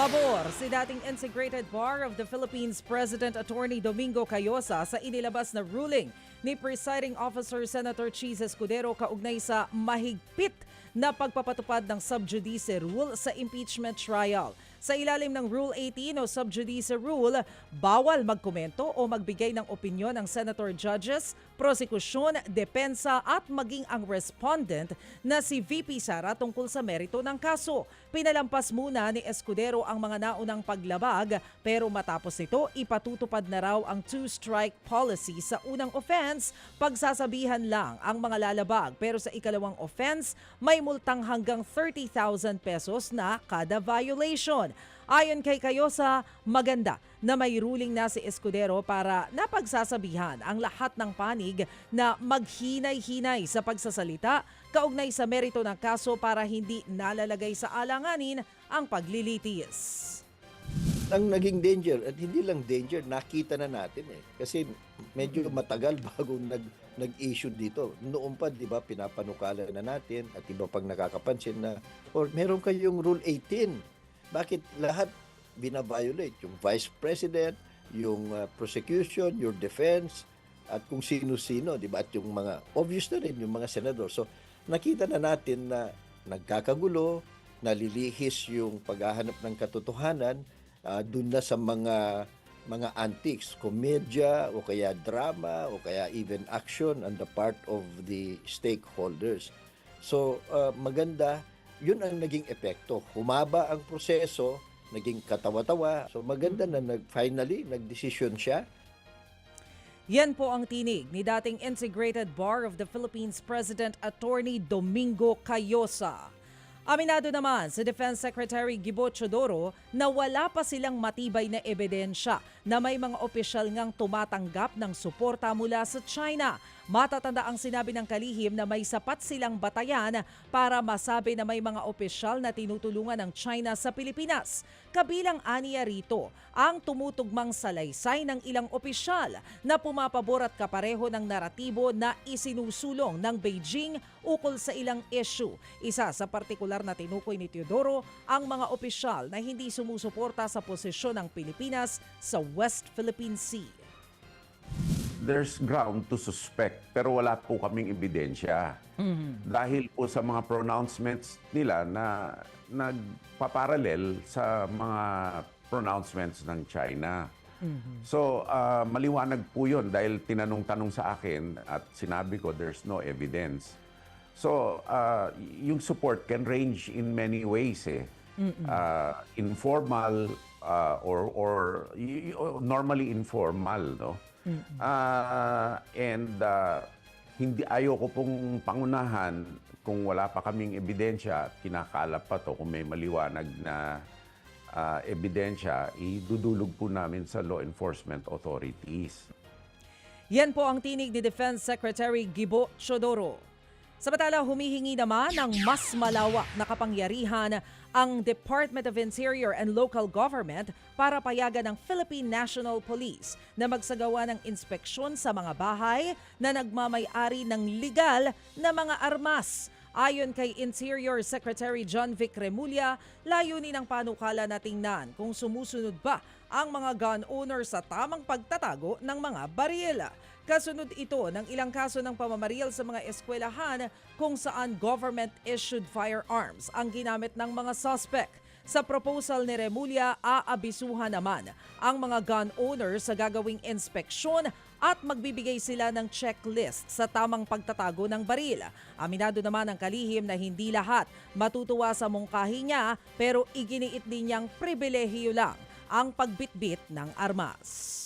Pabor si dating Integrated Bar of the Philippines President Attorney Domingo Cayosa sa inilabas na ruling ni Presiding Officer Senator Cheese Escudero kaugnay sa mahigpit na pagpapatupad ng sub judice rule sa impeachment trial. Sa ilalim ng Rule 18 o Sub Judice Rule, bawal magkomento o magbigay ng opinyon ang senator judges, prosekusyon, depensa at maging ang respondent na si VP Sara tungkol sa merito ng kaso. Pinalampas muna ni Escudero ang mga naunang paglabag pero matapos nito ipatutupad na raw ang two-strike policy sa unang offense, pagsasabihan lang ang mga lalabag pero sa ikalawang offense may multang hanggang 30,000 pesos na kada violation. Ayon kay Cayosa, maganda na may ruling na si Escudero para napagsasabihan ang lahat ng panig na maghinay-hinay sa pagsasalita kaugnay sa merito ng kaso para hindi nalalagay sa alanganin ang paglilitis. Ang naging danger, at hindi lang danger, nakita na natin eh. Kasi medyo matagal bago nag-issue dito. Noon pa, di ba, pinapanukala na natin at iba pang nakakapansin na, or meron kayong Rule 18. Bakit lahat binabiolate? Yung Vice President, yung prosecution, your defense, at kung sino-sino, di ba? At yung mga, obvious na rin, yung mga senador. So, nakita na natin na nagkakagulo, nalilihis yung paghahanap ng katotohanan, dun na sa mga antics, komedya, o kaya drama, o kaya even action on the part of the stakeholders. So, maganda, yun ang naging epekto. Humaba ang proseso, naging katawa-tawa. So maganda na finally nagdesisyon siya. Yan po ang tinig ni dating Integrated Bar of the Philippines President Attorney Domingo Cayosa. Aminado naman si Defense Secretary Gibo Chodoro na wala pa silang matibay na ebidensya na may mga opisyal ngang tumatanggap ng suporta mula sa China. Matatanda ang sinabi ng kalihim na may sapat silang batayan para masabi na may mga opisyal na tinutulungan ng China sa Pilipinas. Kabilang aniya rito ang tumutugmang salaysay ng ilang opisyal na pumapabor at kapareho ng naratibo na isinusulong ng Beijing ukol sa ilang issue. Isa sa partikular na tinukoy ni Teodoro ang mga opisyal na hindi sumusuporta sa posisyon ng Pilipinas sa West Philippine Sea. There's ground to suspect pero wala po kaming ebidensya. Dahil po sa mga pronouncements nila na nagpaparalel sa mga pronouncements ng China. So, maliwanag po yun dahil tinanong-tanong sa akin at sinabi ko there's no evidence. So, yung support can range in many ways eh. Informal or normally informal, no? Hindi ayoko pong pangunahan kung wala pa kaming ebidensya, kinakalap pa to, kung may maliwanag na ebidensya, idudulog po namin sa law enforcement authorities. Yan po ang tinig ni Defense Secretary Gibo Chodoro. Samantala, humihingi naman ng mas malawak na kapangyarihan ang Department of Interior and Local Government para payagan ng Philippine National Police na magsagawa ng inspeksyon sa mga bahay na nagmamay-ari ng legal na mga armas. Ayon kay Interior Secretary John Vic Remulla, layunin ng panukala na tingnan kung sumusunod ba ang mga gun owners sa tamang pagtatago ng mga baril. Kasunod ito ng ilang kaso ng pamamaril sa mga eskwelahan kung saan government-issued firearms ang ginamit ng mga suspect. Sa proposal ni Remulla, aabisuhan naman ang mga gun owners sa gagawing inspeksyon at magbibigay sila ng checklist sa tamang pagtatago ng baril. Aminado naman ang kalihim na hindi lahat matutuwa sa mungkahi niya pero iginiit din niyang pribilehiyo lang ang pagbitbit ng armas.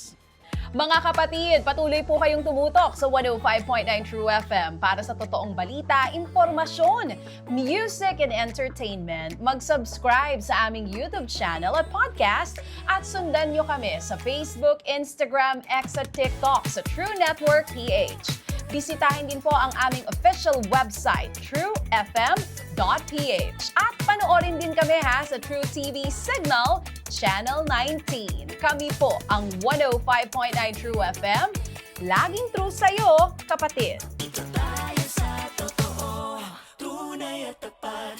Mga kapatid, patuloy po kayong tumutok sa 105.9 True FM para sa totoong balita, impormasyon, music and entertainment. Mag-subscribe sa aming YouTube channel at podcast at sundan nyo kami sa Facebook, Instagram, X at TikTok sa True Network PH. Bisitahin din po ang aming official website, truefm.ph. At panoorin din kami sa True TV Signal, Channel 19. Kami po ang 105.9 True FM. Laging true sa'yo, kapatid.